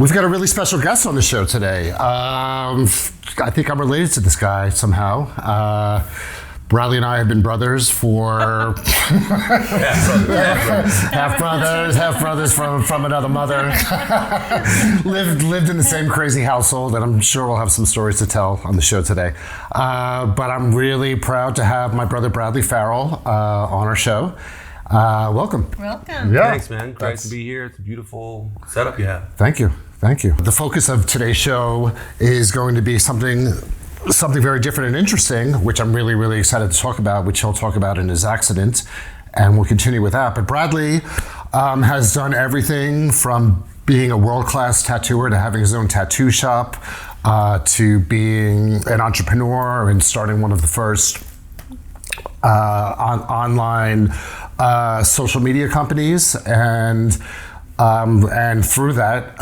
We've got a really special guest on the show today. I think I'm related to this guy somehow. Bradley and I have been brothers for half brothers from another mother. lived in the same crazy household, and I'm sure we'll have some stories to tell on the show today. But I'm really proud to have my brother Bradley Farrell on our show. Welcome. Welcome. Yeah. Thanks, man. Great to be here. It's a beautiful setup you have. Thank you. The focus of today's show is going to be something very different and interesting, which I'm really, really excited to talk about, which he'll talk about in his accident, and we'll continue with that. But Bradley has done everything from being a world-class tattooer to having his own tattoo shop to being an entrepreneur and starting one of the first online social media companies, and through that,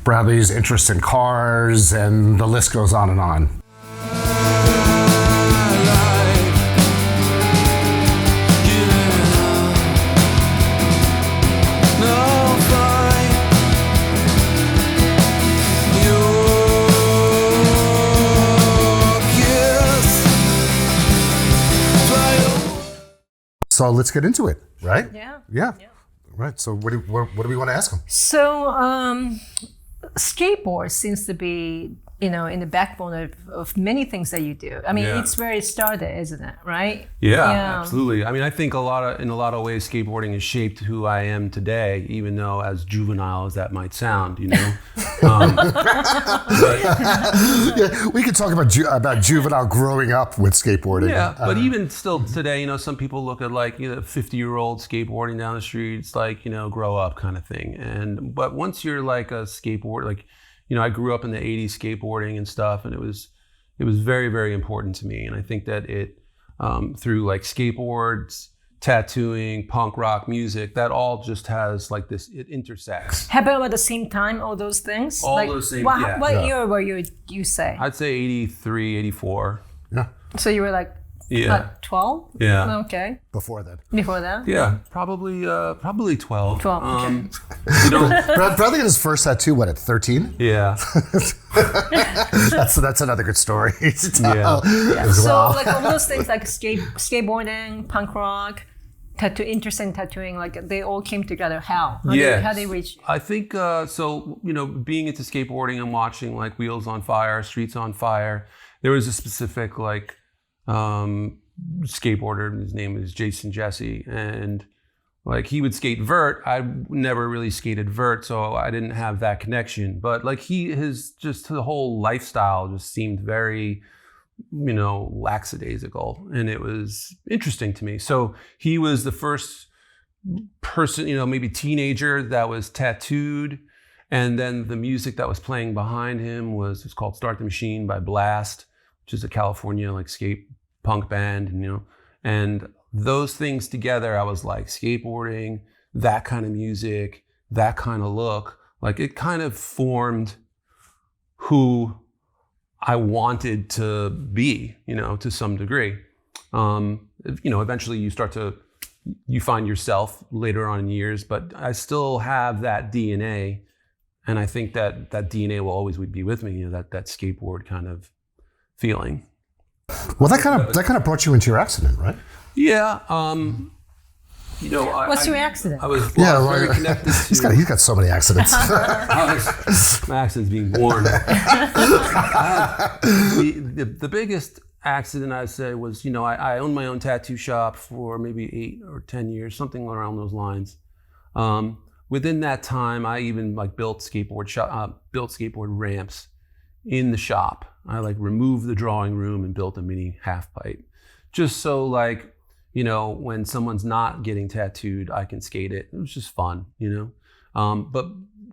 Bradley's interest in cars, and the list goes on and on. So let's get into it, right? Yeah. Right. So what do we want to ask him? So skateboard seems to be, in the backbone of many things that you do. I mean, it's where it started, isn't it? Right? Yeah, absolutely. I mean, I think in a lot of ways, skateboarding has shaped who I am today, even though as juvenile as that might sound, We could talk about juvenile growing up with skateboarding. Yeah, but even still today, some people look at 50-year-old skateboarding down the street. It's grow up kind of thing. But once you're like a skateboard, I grew up in the 80s skateboarding and stuff, and it was very, very important to me. And I think that it, through skateboards, tattooing, punk rock music, that all just has it intersects. Happened at the same time, all those things? Those same, What year were you say? I'd say 83, 84. Yeah. So you were 12? Yeah. Okay. Before that? Yeah, probably 12. 12, okay. Bradley got his first tattoo, at 13? Yeah. That's another good story to tell. Yeah. So all those things skateboarding, punk rock, interest in tattooing, they all came together. How they reach? I think being into skateboarding and watching Wheels on Fire, Streets on Fire, there was a specific skateboarder. His name is Jason Jesse, and he would skate vert. I never really skated vert, so I didn't have that connection. But his whole lifestyle just seemed very, lackadaisical, and it was interesting to me. So he was the first person, maybe teenager that was tattooed, and then the music that was playing behind him was called "Start the Machine" by Blast, which is a California skate punk band, and those things together, I was skateboarding, that kind of music, that kind of look, it kind of formed who I wanted to be, to some degree. Eventually you find yourself later on in years, but I still have that DNA, and I think that DNA will always be with me, that skateboard kind of feeling. Well, that kind of brought you into your accident, right? Yeah. What's your accident? I was very connected to. He's got so many accidents. My accident's being born. The biggest accident, I'd say, was I owned my own tattoo shop for maybe 8 or 10 years, something around those lines. Within that time, I even built skateboard ramps in the shop. I removed the drawing room and built a mini half pipe, just so when someone's not getting tattooed, I can skate it. It was just fun, But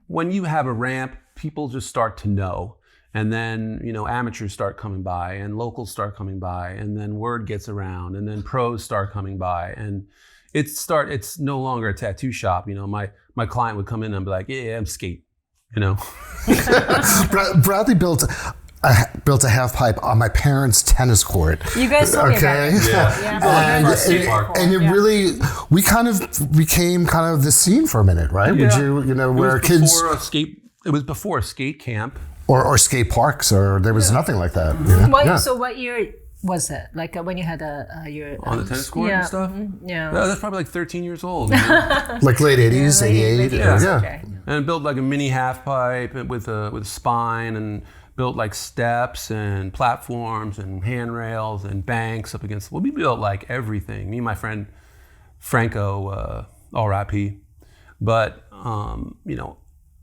when you have a ramp, people just start to know, and then amateurs start coming by, and locals start coming by, and then word gets around, and then pros start coming by, and it's no longer a tattoo shop. My client would come in and be like, "Yeah, I'm skate," Bradley built a half pipe on my parents' tennis court. You guys told me about it. Yeah. And it really, we kind of became the scene for a minute, right? Yeah. Would you, where kids... Before It was before skate camp. or skate parks, or there was nothing like that. You know? Yeah. So what year was it? Like when you had your On the tennis court and stuff? Yeah. No, that's probably like 13 years old. Like late 80s, 88. Yeah. Okay. And built like a mini half pipe with a spine, and built like steps and platforms and handrails and banks up against. Well, we built like everything. Me and my friend Franco, RIP, but you know,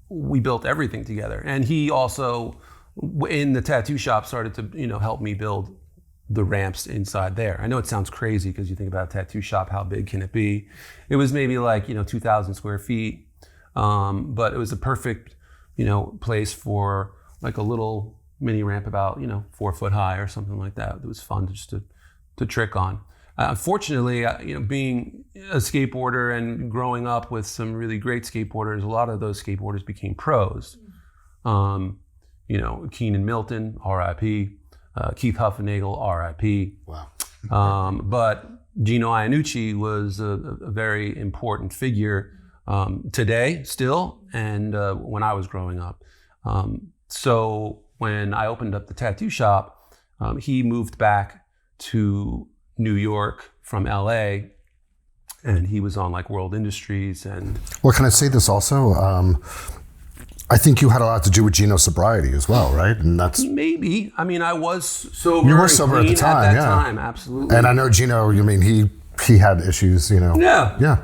we built everything together. And he also, in the tattoo shop, started to, you know, help me build the ramps inside there. I know it sounds crazy because you think about a tattoo shop, how big can it be? It was maybe like, you know, 2,000 square feet, but it was a perfect, you know, place for like a little mini ramp about, you know, 4 foot high or something like that. It was fun just to trick on. Unfortunately, you know, being a skateboarder and growing up with some really great skateboarders, a lot of those skateboarders became pros. You know, Keenan Milton, RIP. Keith Huffenagel, RIP. Wow. But Gino Iannucci was a very important figure today still, and when I was growing up. So when I opened up the tattoo shop, he moved back to New York from LA, and he was on like World Industries. And Well, can I say this also? I think you had a lot to do with Gino's sobriety as well, right? And that's maybe, I mean, I was sober. You were and sober at the clean time, that yeah. time, absolutely. and I know Gino. You mean he had issues, you know? Yeah. Yeah.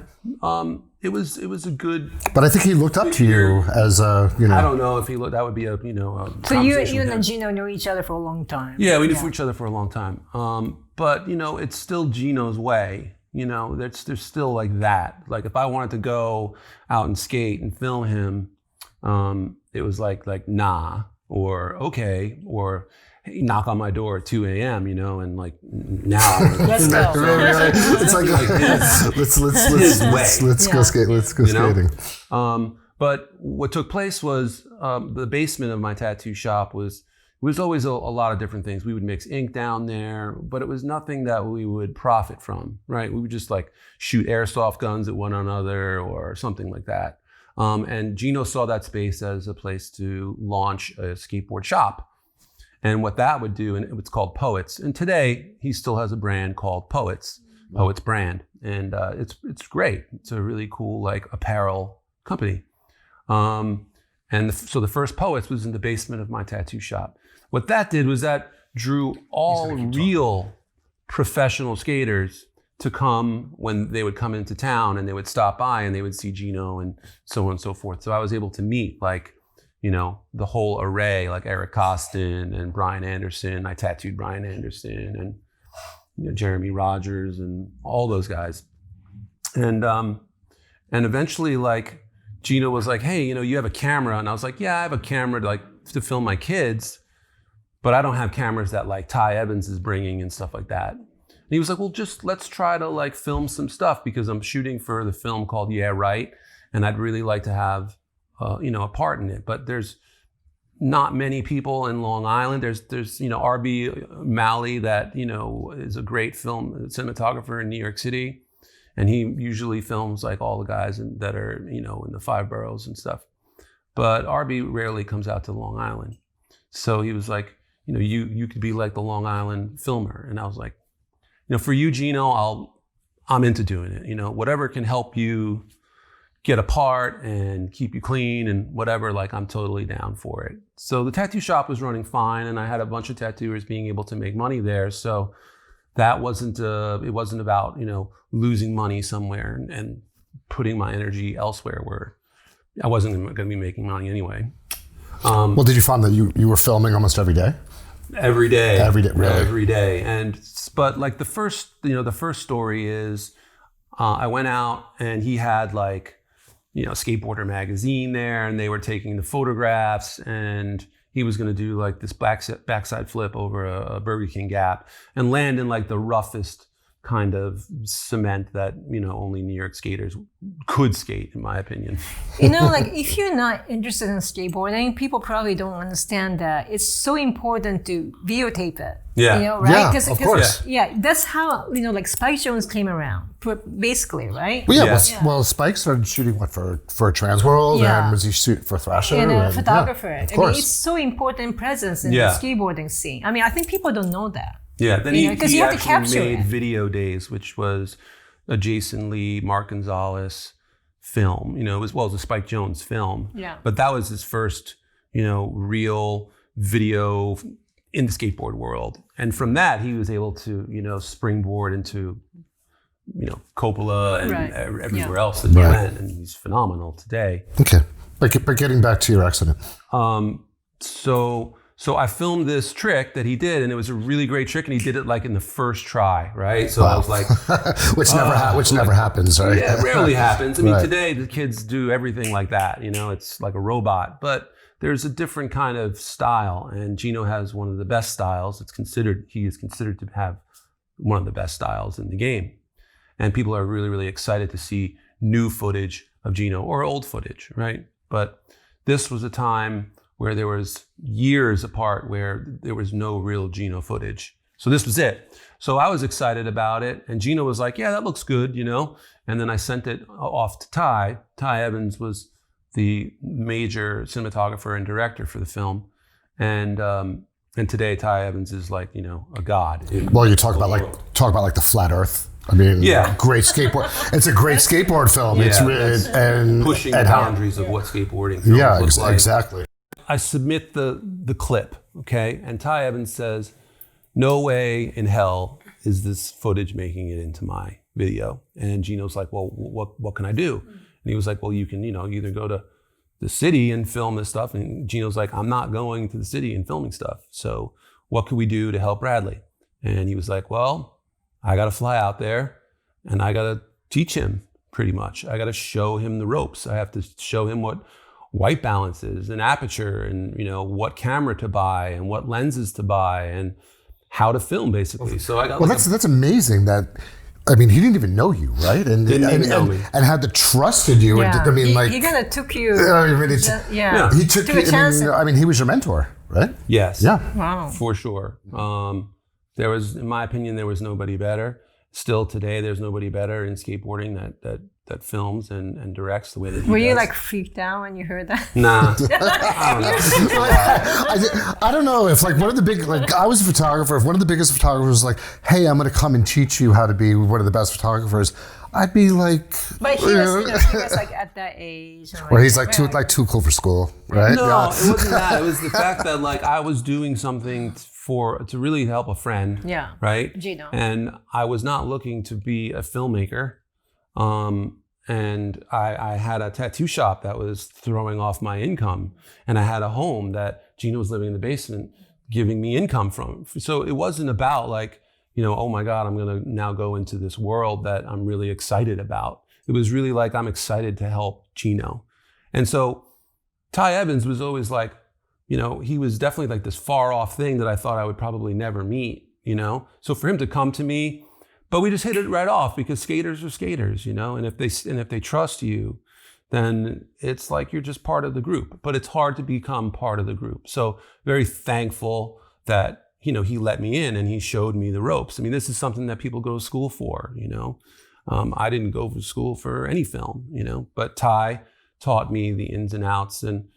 It was a good. But I think he looked up to you as a, you know. I don't know if he looked. That would be a, you know. A So you conversation with and him. Gino knew each other for a long time. Yeah, we knew each other for a long time. But you know, it's still Gino's way. You know, there's still like that. Like if I wanted to go out and skate and film him, it was like nah, or okay, or hey, knock on my door at 2 a.m. You know, and like now. Let's go. It's like let's go skate. Let's go You know? skating. But what took place was the basement of my tattoo shop was always a lot of different things. We would mix ink down there, but it was nothing that we would profit from, right? We would just like shoot airsoft guns at one another or something like that. And Gino saw that space as a place to launch a skateboard shop. And what that would do, and it was called Poets. And today he still has a brand called Poets, Poets brand. And it's great. It's a really cool like apparel company. So the first Poets was in the basement of my tattoo shop. What that did was that drew all real professional skaters to come when they would come into town, and they would stop by and they would see Gino and so on and so forth. So I was able to meet like, you know, the whole array, like Eric Costin and Brian Anderson. I tattooed Brian Anderson and, you know, Jeremy Rogers and all those guys. And eventually like Gino was like, hey, you know, you have a camera. And I was like, yeah, I have a camera to film my kids, but I don't have cameras that like Ty Evans is bringing and stuff like that. And he was like, well, just let's try to like film some stuff because I'm shooting for the film called Yeah, Right. And I'd really like to have, you know, a part in it. But there's not many people in Long Island. There's you know, R.B. Malley that, you know, is a great film cinematographer in New York City. And he usually films like all the guys that are, you know, in the 5 boroughs and stuff. But R.B. rarely comes out to Long Island. So he was like, you know, you could be like the Long Island filmer. And I was like, you know, for you, Gino, I'm into doing it. You know, whatever can help you get a part and keep you clean and whatever, like I'm totally down for it. So the tattoo shop was running fine, and I had a bunch of tattooers being able to make money there. So that wasn't, it wasn't about, you know, losing money somewhere and putting my energy elsewhere where I wasn't going to be making money anyway. Well, did you find that you were filming almost every day? Every day. Every day, really? Every day. But like the first story is I went out and he had like, you know, Skateboarder magazine there, and they were taking the photographs, and he was going to do like this backside flip over a Burger King gap and land in like the roughest kind of cement that, only New York skaters could skate, in my opinion. Like if you're not interested in skateboarding, people probably don't understand that it's so important to videotape it. Yeah. Right? Yeah, of course. Yeah, that's how, like Spike Jones came around, basically, right? Well, Yeah. Well, Spike started shooting for Trans World, Yeah. and was he shoot for Thrasher? And a and- photographer. Yeah, of I course. mean, it's so important presence in Yeah. the skateboarding scene. I mean, I think people don't know that. Yeah, then You know, 'cause he you have to actually capture made it. Video Days, which was a Jason Lee, Mark Gonzalez film. It was a Spike Jones film. Yeah. But that was his first, real video in the skateboard world. And from that, he was able to, springboard into, Coppola and Right. everywhere Yeah. else that he Right. went. And he's phenomenal today. Okay, but getting back to your accident. So I filmed this trick that he did, and it was a really great trick, and he did it like in the first try, right? So I was like, which never happens, right? yeah, it rarely happens. I mean, Right. today the kids do everything like that, it's like a robot, but there's a different kind of style, and Gino has one of the best styles. He is considered to have one of the best styles in the game. And people are really, really excited to see new footage of Gino or old footage, right? But this was a time where there was years apart where there was no real Gino footage. So this was it. So I was excited about it. And Gino was like, yeah, that looks good, And then I sent it off to Ty. Ty Evans was the major cinematographer and director for the film. And today Ty Evans is like, a god. Well, you talk about like the flat Earth. I mean, Yeah. great skateboard. It's a great skateboard film. Yeah, it's really and pushing and the how- boundaries of what skateboarding films Yeah, look like. exactly. I submit the clip, okay? And Ty Evans says, no way in hell is this footage making it into my video. And Gino's like, well, what can I do? And he was like, well, you can, either go to the city and film this stuff. And Gino's like, I'm not going to the city and filming stuff. So what can we do to help Bradley? And he was like, well, I got to fly out there and I got to teach him pretty much. I got to show him the ropes. I have to show him what white balance is and aperture and, what camera to buy and what lenses to buy and how to film basically. So I got Well, that's amazing. That I mean, he didn't even know you, right? And Didn't even know me. and had the trust in you. Yeah. And, I mean, he kind of took you. I mean, it's, Yeah. he took. a chance. I mean, he was your mentor, right? Yes. Yeah. Wow. For sure. There was, in my opinion, there was nobody better. Still today, there's nobody better in skateboarding that films and directs the way that he Were you does. like freaked out when you heard that? Nah. I don't know if like one of the big I was a photographer. If one of the biggest photographers was like, "Hey, I'm going to come and teach you how to be one of the best photographers," I'd be like, But he was like at that age. And, "Well, he's like too cool for school, right?" No, Yeah. it wasn't that. It was the fact that like I was doing something to really help a friend. Yeah. Right. Gino. And I was not looking to be a filmmaker. And I had a tattoo shop that was throwing off my income, and I had a home that Gino was living in the basement, giving me income from. So it wasn't about like, oh my God, I'm gonna now go into this world that I'm really excited about. It was really like I'm excited to help Gino. And so Ty Evans was always like, he was definitely like this far off thing that I thought I would probably never meet, So for him to come to me, but we just hit it right off because skaters are skaters, and if they trust you, then it's like you're just part of the group. But it's hard to become part of the group. So very thankful that he let me in and he showed me the ropes. I mean, this is something that people go to school for. I didn't go to school for any film, but Ty taught me the ins and outs, and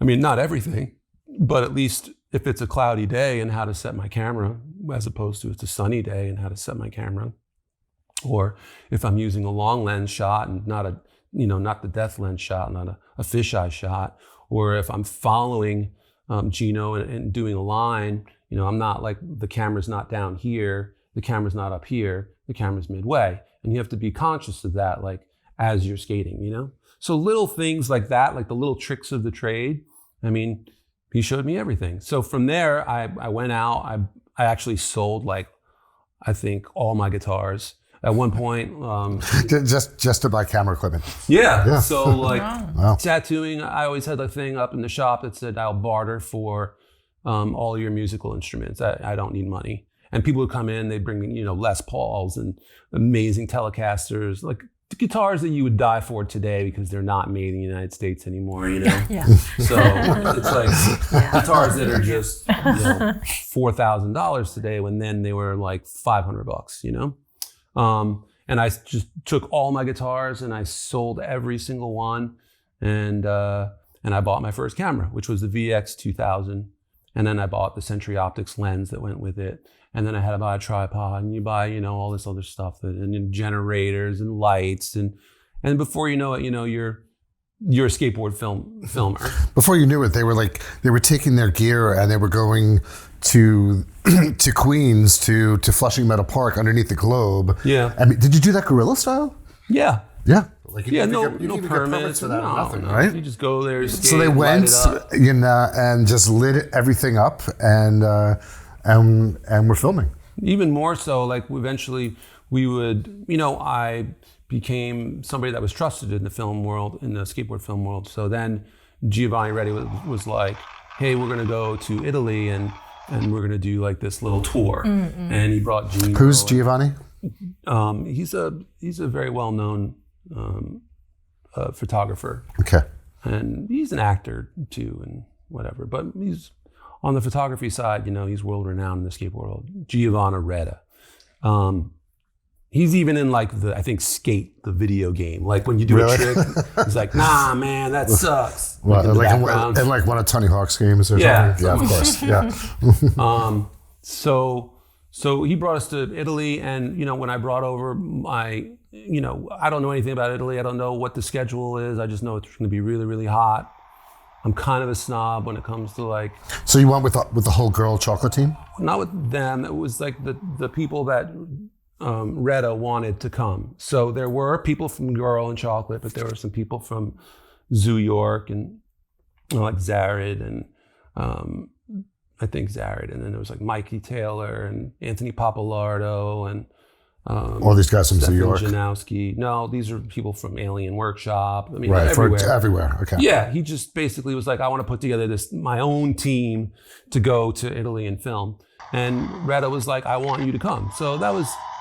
I mean, not everything, but at least if it's a cloudy day and how to set my camera, as opposed to it's a sunny day and how to set my camera. Or if I'm using a long lens shot and not the depth lens shot, not a fisheye shot, or if I'm following Gino and doing a line, I'm not like the camera's not down here, the camera's not up here, the camera's midway. And you have to be conscious of that, like as you're skating, So little things like that, like the little tricks of the trade, I mean, he showed me everything. So from there, I went out, I actually sold I think all my guitars. At one point, just to buy camera equipment. yeah. So Wow. tattooing, I always had a thing up in the shop that said, I'll barter for all your musical instruments. I don't need money. And people would come in, they'd bring me, Les Pauls and amazing Telecasters, like the guitars that you would die for today because they're not made in the United States anymore, Yeah. So it's like guitars that are just $4,000 today when then they were like $500, and I just took all my guitars and I sold every single one, and I bought my first camera, which was the VX 2000, and then I bought the Century Optics lens that went with it. And then I had to buy a tripod, and you buy, all this other stuff, and generators and lights, and before you know it, you're a skateboard filmer. Before you knew it, they were taking their gear and they were going to to Queens to Flushing Meadow Park underneath the Globe. Yeah. I mean, did you do that guerrilla style? Yeah. Yeah. No permits for that, nothing, no. right? You just go there, skate, So they went, light it up. and just lit everything up, and we're filming. Even more so, like eventually we would, I became somebody that was trusted in the film world, in the skateboard film world. So then Giovanni Reddy was like, hey, we're going to go to Italy and we're going to do like this little tour. Mm-hmm. And he brought Gino. Who's Giovanni? He's a very well-known photographer. Okay. And he's an actor too and whatever, but he's on the photography side, he's world renowned in the skateboard world. Giovanni Retta. He's even in like Skate, the video game. Like when you do a trick, he's like, nah, man, that sucks. Well, in like one of Tony Hawk's games or something. Yeah, of course. Yeah. So he brought us to Italy, and when I brought over my, I don't know anything about Italy. I don't know what the schedule is. I just know it's going to be really, really hot. I'm kind of a snob when it comes to like. So you went with the whole girl chocolate team? Not with them. It was like the people that Retta wanted to come. So there were people from Girl and Chocolate, but there were some people from Zoo York and like Zared and I think Zared, and then there was like Mikey Taylor and Anthony Papalardo and all these guys from Zoo York. Janowski. No, these are people from Alien Workshop. I mean, right, everywhere. Okay. Yeah, he just basically was like, I want to put together my own team to go to Italy and film. And Retta was like, I want you to come. So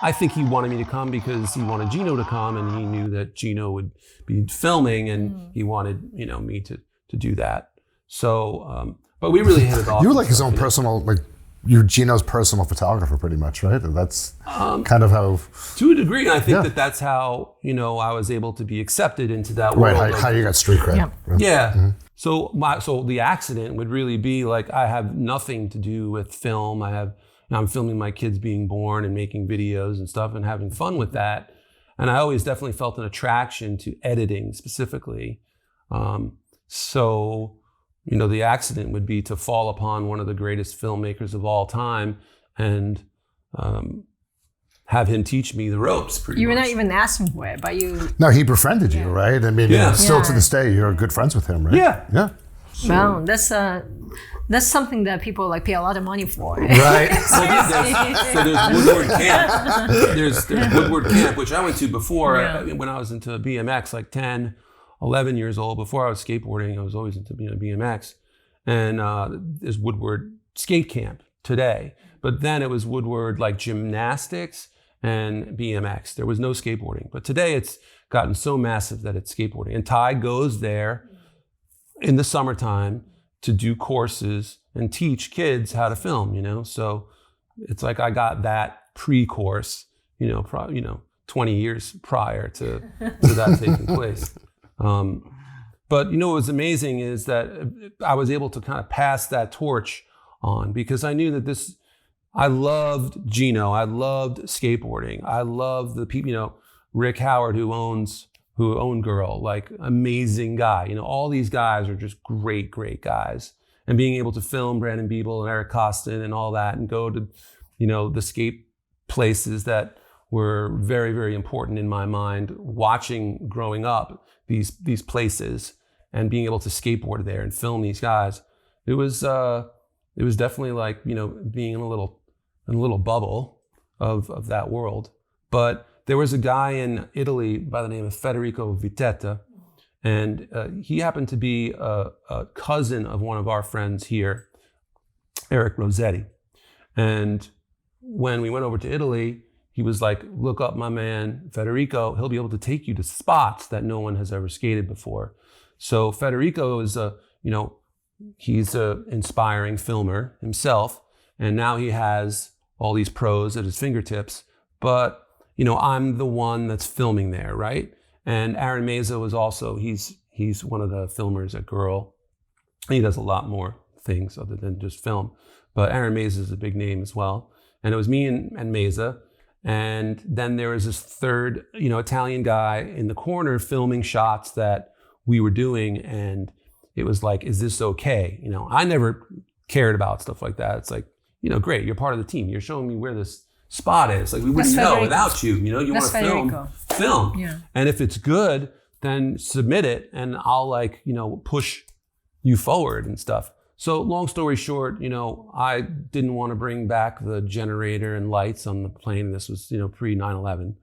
I think he wanted me to come because he wanted Gino to come, and he knew that Gino would be filming, and he wanted, me to do that. So, but we really hit it off. You were like his own personal, you're Gino's personal photographer pretty much, right? That's kind of how... To a degree, and I think that's how, I was able to be accepted into that world. Right, how you got street cred. Yeah. Mm-hmm. So the accident would really be like, I have nothing to do with film. I'm filming my kids being born and making videos and stuff and having fun with that. And I always definitely felt an attraction to editing specifically. The accident would be to fall upon one of the greatest filmmakers of all time and have him teach me the ropes. You were not even asking for it, but you... No, he befriended you, right? I mean, still to this day, you're good friends with him, right? Yeah. Yeah. Well, that's something that people pay a lot of money for. Right. So there's Woodward Camp. There's Woodward Camp, which I went to before when I was into BMX, like 10, 11 years old. Before I was skateboarding, I was always into BMX. And there's Woodward Skate Camp today. But then it was Woodward like gymnastics and BMX. There was no skateboarding. But today it's gotten so massive that it's skateboarding. And Ty goes there in the summertime to do courses and teach kids how to film, So it's like I got that pre-course, 20 years prior to that taking place. But what was amazing is that I was able to kind of pass that torch on because I knew that I loved Gino. I loved skateboarding. I loved the people, Rick Howard, who owned Girl, like amazing guy. All these guys are just great, great guys. And being able to film Brandon Biebel and Eric Costin and all that and go to, the skate places that were very, very important in my mind, watching growing up these places and being able to skateboard there and film these guys. It was definitely like, being in a little bubble of that world. But there was a guy in Italy by the name of Federico Vitetta, and he happened to be a cousin of one of our friends here, Eric Rossetti. And when we went over to Italy, he was like, look up my man, Federico. He'll be able to take you to spots that no one has ever skated before. So Federico is he's an inspiring filmer himself. And now he has all these pros at his fingertips. But, I'm the one that's filming there, right? And Aaron Meza was also, he's one of the filmers at Girl. He does a lot more things other than just film. But Aaron Meza is a big name as well. And it was me and Meza. And then there was this third, Italian guy in the corner filming shots that we were doing. And it was like, is this okay? I never cared about stuff like that. It's like, great, you're part of the team. You're showing me where this spot is. Like, we wouldn't know without you. You want to film. Yeah. And if it's good, then submit it and I'll push you forward and stuff. So long story short, I didn't want to bring back the generator and lights on the plane. This was, pre 9/11.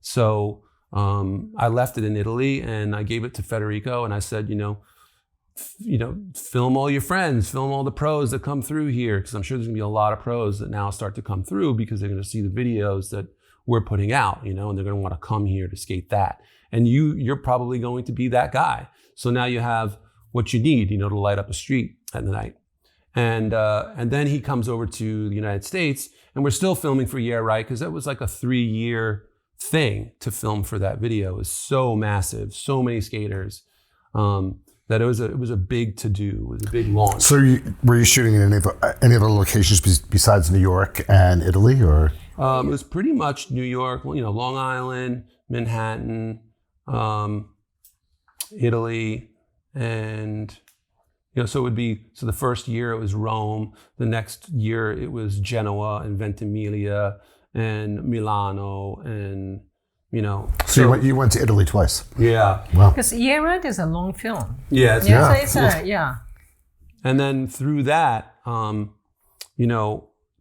So I left it in Italy and I gave it to Federico and I said, film all your friends, film all the pros that come through here, because I'm sure there's gonna be a lot of pros that now start to come through because they're gonna see the videos that we're putting out, and they're gonna want to come here to skate that. And you're probably going to be that guy. So now you have what you need, to light up a street at night. And then he comes over to the United States, and we're still filming for Yeah Right, because that was like a 3-year thing to film for that video. It was so massive, so many skaters, that it was a big to do. It was a big launch. So were you shooting in any other locations besides New York and Italy, or? It was pretty much New York, Long Island, Manhattan, Italy, and so it would be, so the first year it was Rome, the next year it was Genoa and Ventimiglia and Milano, and So you went to Italy twice. Yeah. Wow. Because Yeah Right is a long film. Yeah. Yeah. And then through that,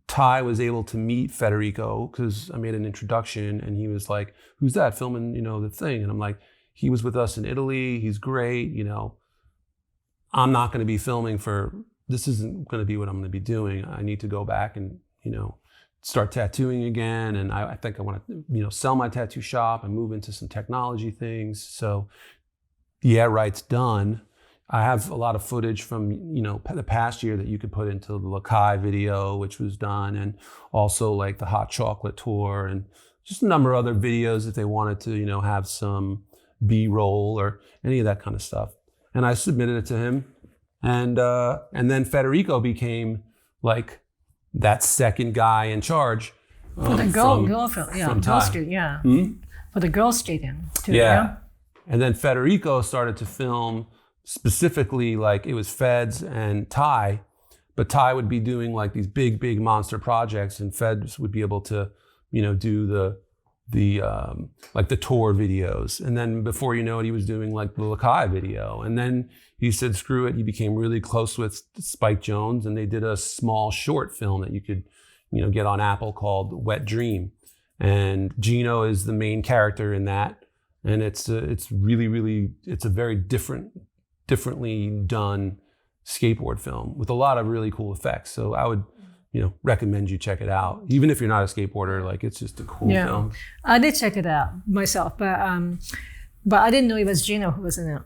Ty was able to meet Federico because I made an introduction and he was like, who's that filming, the thing? And I'm like, he was with us in Italy. He's great. I'm not going to be filming this isn't going to be what I'm going to be doing. I need to go back and, start tattooing again. And I think I want to, sell my tattoo shop and move into some technology things. So Yeah Right's done. I have a lot of footage from, the past year that you could put into the Lakai video, which was done, and also like the Hot Chocolate Tour and just a number of other videos if they wanted to, have some B-roll or any of that kind of stuff. And I submitted it to him. And then Federico became like that second guy in charge. For the girl film, yeah. Girl Street, yeah. For the Girl Stadium, too. Yeah. And then Federico started to film specifically, like it was Feds and Ty, but Ty would be doing like these big monster projects, and Feds would be able to, do the like the tour videos. And then before you know it, he was doing like the Lakai video. And then he said, screw it. He became really close with Spike Jonze, and they did a small short film that you could, get on Apple called Wet Dream. And Gino is the main character in that. And it's really, it's a very differently done skateboard film with a lot of really cool effects. So I would, recommend you check it out. Even if you're not a skateboarder, like it's just a cool film. I did check it out myself, but I didn't know it was Gino who was in it.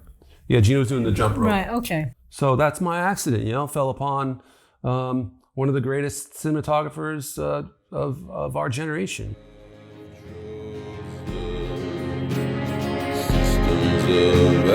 Yeah, Gino was doing the jump rope. Right, okay. So that's my accident, fell upon one of the greatest cinematographers of our generation. Systems of